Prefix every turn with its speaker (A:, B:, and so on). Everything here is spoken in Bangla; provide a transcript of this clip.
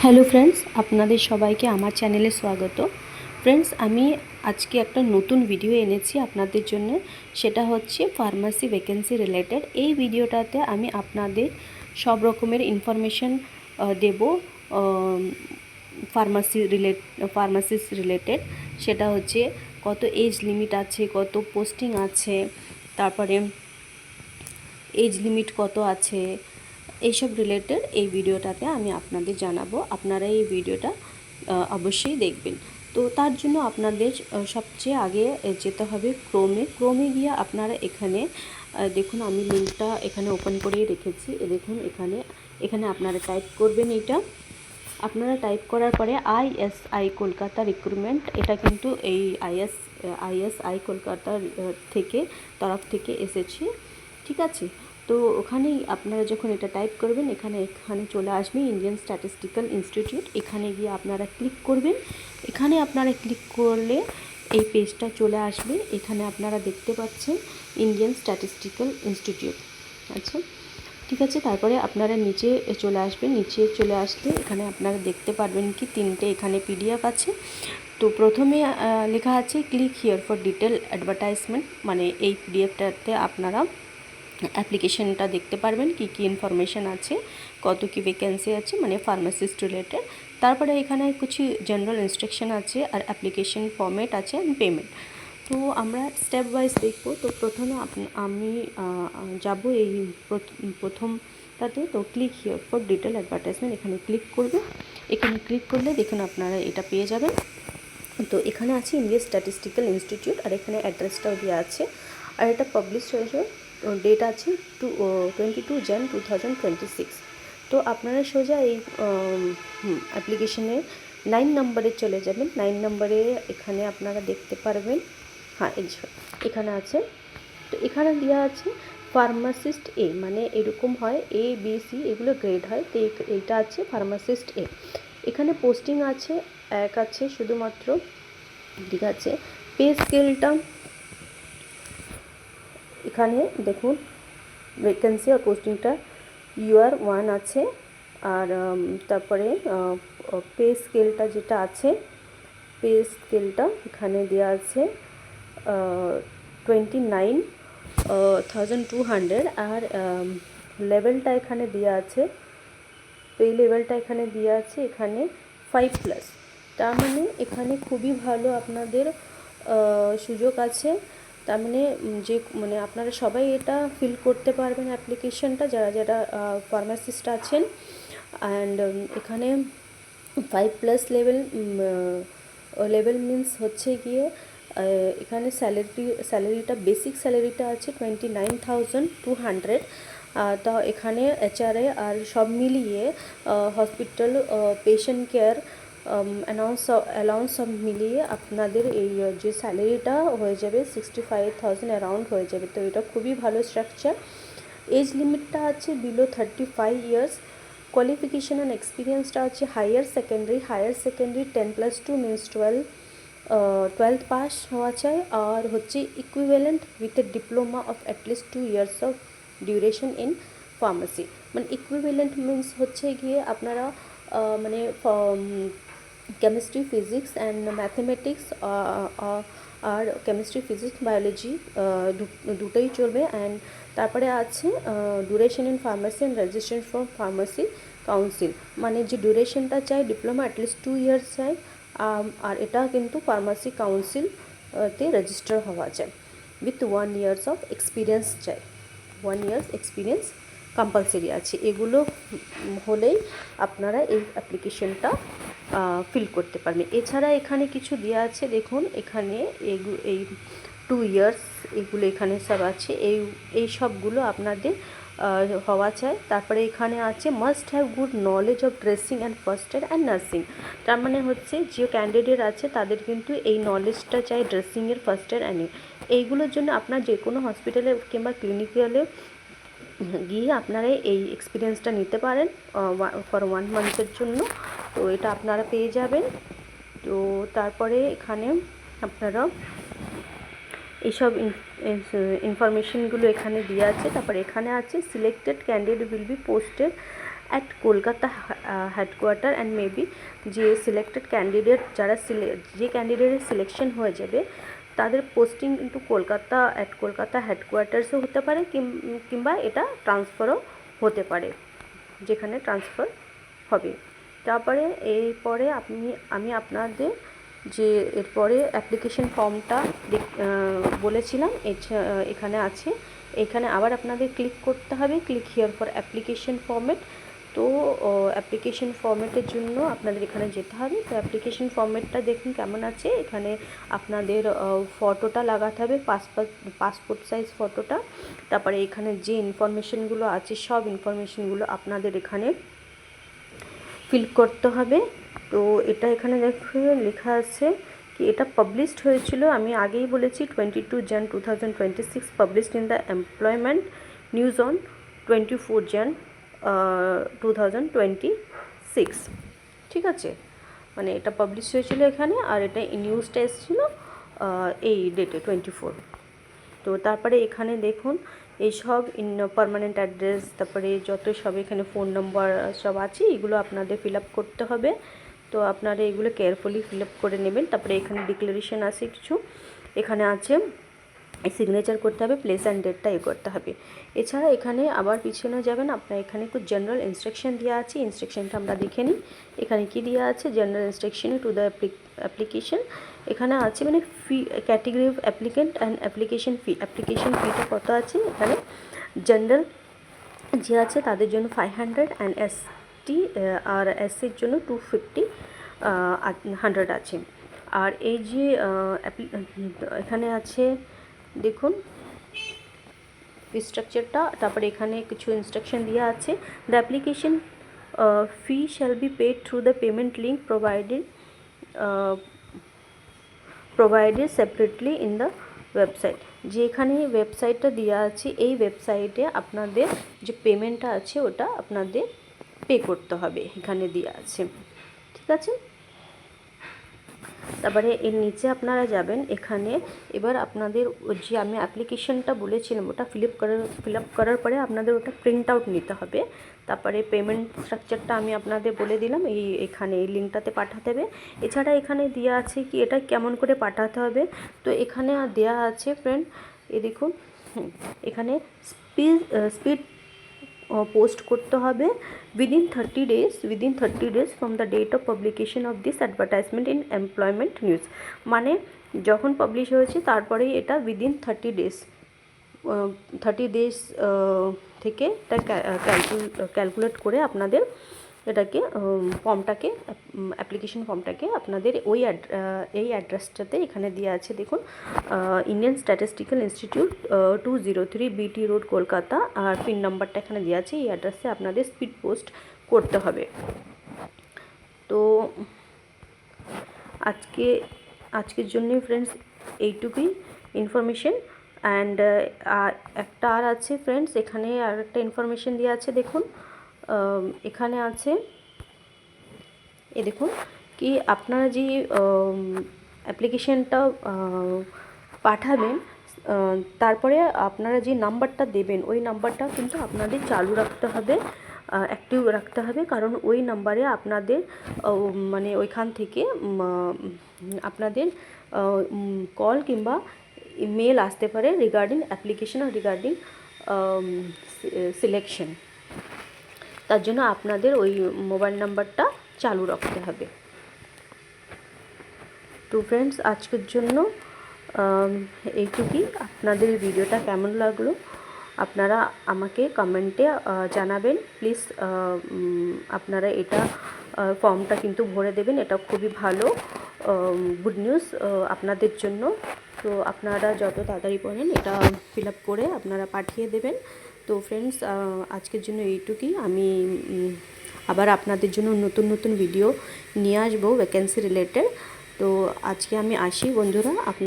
A: হ্যালো ফ্রেন্ডস, আপনাদের সবাইকে আমার চ্যানেলে স্বাগত। ফ্রেন্ডস, আমি আজকে একটা নতুন ভিডিও এনেছি আপনাদের জন্য। সেটা হচ্ছে ফার্মাসি ভ্যাকেন্সি রিলেটেড। এই ভিডিওটাতে আমি আপনাদের সব রকমের ইনফরমেশন দেব ফার্মাসিস রিলেটেড। সেটা হচ্ছে কত এজ লিমিট আছে, কত পোস্টিং আছে, তারপরে এজ লিমিট কত আছে, এইসব রিলেটেড এই ভিডিওটাতে আমি আপনাদের জানাবো। আপনারা এই ভিডিওটা অবশ্যই দেখবেন। তো তার জন্য আপনাদের সবচেয়ে আগে যেতে হবে ক্রোমে গিয়ে আপনারা এখানে দেখুন, আমি লিঙ্কটা এখানে ওপেন করেই রেখেছি। দেখুন, এখানে আপনারা টাইপ করবেন। আপনারা টাইপ করার পরে ISI কলকাতা রিক্রুটমেন্ট, এটা কিন্তু এই ISI কলকাতার তরফ থেকে এসেছে, ঠিক আছে। তো ওখানেই আপনারা যখন এটা টাইপ করবেন, এখানে চলে আসবে ইন্ডিয়ান স্ট্যাটিস্টিক্যাল ইনস্টিটিউট। এখানে গিয়ে আপনারা ক্লিক করবেন। এখানে আপনারা ক্লিক করলে এই পেজটা চলে আসবে। এখানে আপনারা দেখতে পাচ্ছেন ইন্ডিয়ান স্ট্যাটিস্টিক্যাল ইনস্টিটিউট, আচ্ছা, ঠিক আছে। তারপরে আপনারা নিচে চলে আসবেন। নিচে চলে আসলে এখানে আপনারা দেখতে পারবেন কি তিনটে এখানে PDF আছে। তো প্রথমে লেখা আছে click here for detail advertisement, মানে এই PDFটাতে আপনারা অ্যাপ্লিকেশনটা দেখতে পারবেন, কি কি ইনফরমেশান আছে, কত কি ভ্যাকেন্সি আছে, মানে ফার্মাসিস্ট রিলেটেড। তারপরে এখানে কিছু জেনারেল ইনস্ট্রাকশন আছে, আর অ্যাপ্লিকেশন ফর্মেট আছে, অ্যান্ড পেমেন্ট। তো আমরা স্টেপ ওয়াইজ দেখব। তো প্রথমে আমি যাব এই প্রথমটাতে। তো click here for detail advertisement, এখানে ক্লিক করবে। এখানে ক্লিক করলে দেখুন আপনারা এটা পেয়ে যাবেন। তো এখানে আছে ইন্ডিয়ান স্ট্যাটিস্টিক্যাল ইনস্টিটিউট, আর এখানে অ্যাড্রেসটাও দেওয়া আছে। আর এটা পাবলিশ হয়েছে, ডেট আছে 22 জন 2026। তো আপনারা সোজা এই অ্যাপ্লিকেশনের 9 নম্বরে চলে যাবেন। 9 নম্বরে এখানে আপনারা দেখতে পারবেন, হ্যাঁ এখানে আছে। তো এখানে দেওয়া আছে ফার্মাসিস্ট এ, মানে এরকম হয় ABC, এগুলো গ্রেড হয়। তো এইটা আছে ফার্মাসিস্ট এ। এখানে পোস্টিং আছে এক আছে শুধুমাত্র, ঠিক আছে। পে স্কেলটা এখানে দেখুন, ভ্যাকেন্সি আর পোস্টিংটা UR1 আছে। আর তারপরে পে স্কেলটা যেটা আছে, পে স্কেলটা এখানে দেওয়া আছে 29,200। আর লেভেলটা এখানে দেওয়া আছে, পে লেভেলটা এখানে দেওয়া আছে এখানে 5+। তার মানে এখানে খুবই ভালো আপনাদের সুযোগ আছে। তার মানে আপনারা সবাই এটা ফিল করতে পারবেন অ্যাপ্লিকেশনটা, যারা ফার্মাসিস্ট আছেন। অ্যান্ড এখানে 5+ লেভেল মিন্স হচ্ছে গিয়ে এখানে স্যালারিটা বেসিক স্যালারিটা আছে 29,200। তো এখানে HRA আর সব মিলিয়ে হসপিটাল পেশেন্ট কেয়ার অ্যালাউন্স সব মিলিয়ে আপনাদের এই যে স্যালারিটা হয়ে যাবে 65,000 অ্যারাউন্ড হয়ে যাবে। তো এটা খুবই ভালো স্ট্রাকচার। এজ লিমিটটা আছে বিলো 35 ইয়ার্স। কোয়ালিফিকেশান অ্যান্ড এক্সপিরিয়েন্সটা আছে higher secondary 10+2 means 12th pass হওয়া চাই। আর হচ্ছে equivalent with a diploma of at least 2 years of duration in pharmacy. মানে ইকুইভ্যালেন্ট মিনস হচ্ছে গিয়ে আপনারা মানে কেমিস্ট্রি, ফিজিক্স অ্যান্ড ম্যাথমেটিক্স, আর কেমিস্ট্রি, ফিজিক্স, বায়োলজি দুটোই চলবে। অ্যান্ড তারপরে আছে duration in pharmacy and registration from pharmacy council, মানে যে ডিউরেশনটা চাই ডিপ্লোমা অ্যাটলিস্ট 2 ইয়ার্স চাই। আর এটা কিন্তু ফার্মাসি কাউন্সিলতে রেজিস্টার হওয়া যায় উইথ 1 ইয়ার্স অফ এক্সপিরিয়েন্স চাই। 1 ইয়ার্স এক্সপিরিয়েন্স কম্পালসারি আছে। এগুলো হলেই আপনারা এই অ্যাপ্লিকেশনটা ফিল করতে পারবেন। এছাড়া এখানে কিছু দেওয়া আছে, দেখুন এখানে এই 2 ইয়ার্স এগুলো এখানে সব আছে, এই সবগুলো আপনাদের হওয়া চাই। তারপরে এখানে আছে must have good knowledge of dressing and first aid and nursing. তার মানে হচ্ছে যে ক্যান্ডিডেট আছে তাদের কিন্তু এই নলেজটা চাই ড্রেসিংয়ের, ফার্স্ট এড অ্যান্ড এইগুলোর জন্য আপনার যে কোনো হসপিটালে কিংবা ক্লিনিক্যালে গিয়ে আপনারা এই এক্সপিরিয়েন্সটা নিতে পারেন ফর 1 মান্থের জন্য। তো এটা আপনারা পেয়ে যাবেন। তো তারপরে এখানে আপনারা এইসব ইনফরমেশনগুলো এখানে দেওয়া আছে। তারপরে এখানে আছে selected candidate will be posted at Kolkata headquarter and maybe যে সিলেক্টেড ক্যান্ডিডেট যারা যে ক্যান্ডিডেটের সিলেকশন হয়ে যাবে তাদের পোস্টিং কিন্তু কলকাতা হেডকোয়ার্টার্সও হতে পারে, কিংবা এটা ট্রান্সফারও হতে পারে, যেখানে ট্রান্সফার হবে। তারপরে এরপরে আমি আপনাদের যে এরপরে অ্যাপ্লিকেশন ফর্মটা বলেছিলাম এখানে আছে, এখানে আবার আপনাদের ক্লিক করতে হবে, click here for application format. তো অ্যাপ্লিকেশন ফর্মেটের জন্য আপনাদের এখানে যেতে হবে। তো অ্যাপ্লিকেশন ফর্মেটটা দেখুন কেমন আছে। এখানে আপনাদের ফটোটা লাগাতে হবে, পাসপোর্ট সাইজ ফটোটা। তারপরে এখানে যে ইনফরমেশনগুলো আছে সব ইনফরমেশনগুলো আপনাদের এখানে ফিল করতে হবে। তো এটা এখানে লেখা আছে কি এটা পাবলিশড হয়েছিল, আমি আগেই বলেছি 22 জন 2026, published in the employment news on 24 জন 2026। ঠিক আছে, মানে এটা পাবলিশ হয়েছিল এখানে, আর এটা নিউজটা এসেছিলো এই ডেটে 24। তো তারপরে এখানে দেখুন এইসব পার্মানেন্ট অ্যাড্রেস, তারপরে যত সব এখানে ফোন নম্বর সব আছে, এগুলো আপনাদের ফিল আপ করতে হবে। তো আপনারা এগুলো কেয়ারফুলি ফিল আপ করে নেবেন। তারপরে এখানে ডিক্লারেশন আছে কিছু, এখানে আছে সিগনেচার করতে হবে, প্লেস অ্যান্ড ডেটটা করতে হবে। এছাড়া এখানে আবার পিছনে যাবেন, আপনার এখানে একটু জেনারেল ইনস্ট্রাকশন দেওয়া আছে, ইনস্ট্রাকশনটা আমরা দেখে নিই। এখানে কি দেওয়া আছে, জেনারেল ইনস্ট্রাকশনে টু দ্য অ্যাপ্লিকেশন। এখানে আছে মানে fee, category of applicant and application ফিটা কত আছে। এখানে জেনারেল যে আছে তাদের জন্য 500, অ্যান্ড এসটি আর এসসির জন্য 100 আছে। আর এই যে এখানে আছে দেখুন স্ট্রাকচারটা, তারপরে এখানে কিছু ইনস্ট্রাকশন দেওয়া আছে। The application fee shall be paid through the payment link provided separately in the website. যে এখানে ওয়েবসাইটটা দেওয়া আছে, এই ওয়েবসাইটে আপনাদের যে পেমেন্টটা আছে ওটা আপনাদের পে করতে হবে, এখানে দেওয়া আছে। ঠিক আছে, তারপরে এর নিচে আপনারা যাবেন, এখানে এবার আপনাদের যে আমি অ্যাপ্লিকেশনটা বলেছিলাম ওটা ফিল আপ করার পরে আপনাদের ওটা প্রিন্ট আউট নিতে হবে। তারপরে পেমেন্ট স্ট্রাকচারটা আমি আপনাদের বলে দিলাম, এখানে এই লিঙ্কটাতে পাঠাতে হবে। এছাড়া এখানে দেওয়া আছে কি এটা কেমন করে পাঠাতে হবে। তো এখানে দেওয়া আছে ফ্রেন্ড, দেখুন এখানে স্পিড পোস্ট করতে হবে within 30 days from the date of publication of this advertisement in employment news. মানে যখন পাবলিশ হয়েছে তারপরেই এটা উইদিন 30 days থেকে এটা ক্যালকুলেট করে আপনাদের এটাকে ফর্মটাকে অ্যাপ্লিকেশন ফর্মটাকে আপনাদের এই অ্যাড্রেসটাতে এখানে দেওয়া আছে দেখুন, Indian statistical institute 203 BT road Kolkata, আর পিন নাম্বারটা এখানে দেওয়া আছে। এই অ্যাড্রেসে আপনাদের স্পিড পোস্ট করতে হবে। তো আজকের জন্যই ফ্রেন্ডস এইটুকুই ইনফরমেশন। অ্যান্ড একটা আর আছে ফ্রেন্ডস, এখানে আর একটা ইনফরমেশন দেওয়া আছে দেখুন, এখানে আছে দেখুন কি আপনারা যে অ্যাপ্লিকেশনটা পাঠাবেন তারপরে আপনারা যে নাম্বারটা দেবেন ওই নাম্বারটা কিন্তু আপনাদের চালু রাখতে হবে, অ্যাক্টিভ রাখতে হবে, কারণ ওই নাম্বারে আপনাদের মানে ওইখান থেকে আপনাদের কল কিংবা মেল আসতে পারে রিগার্ডিং অ্যাপ্লিকেশন আর রিগার্ডিং সিলেকশন। তার জন্য আপনাদের ওই মোবাইল নাম্বারটা চালু রাখতে হবে। তো ফ্রেন্ডস আজকের জন্য এইটুকুই। আপনাদের ভিডিওটা কেমন লাগলো আপনারা আমাকে কমেন্টে জানাবেন প্লিজ। আপনারা এটা ফর্মটা কিন্তু ভরে দেবেন, এটা খুবই ভালো গুড নিউজ আপনাদের জন্য। তো আপনারা যত তাড়াতাড়ি পারেন এটা ফিল আপ করে আপনারা পাঠিয়ে দেবেন। তো ফ্রেন্ডস আজকের জন্য এইটুকুই। আমি আবার আপনাদের জন্য নতুন নতুন ভিডিও নিয়ে আসবো ভ্যাকেন্সি রিলেটেড। তো আজকে আমি আসি বন্ধুরা।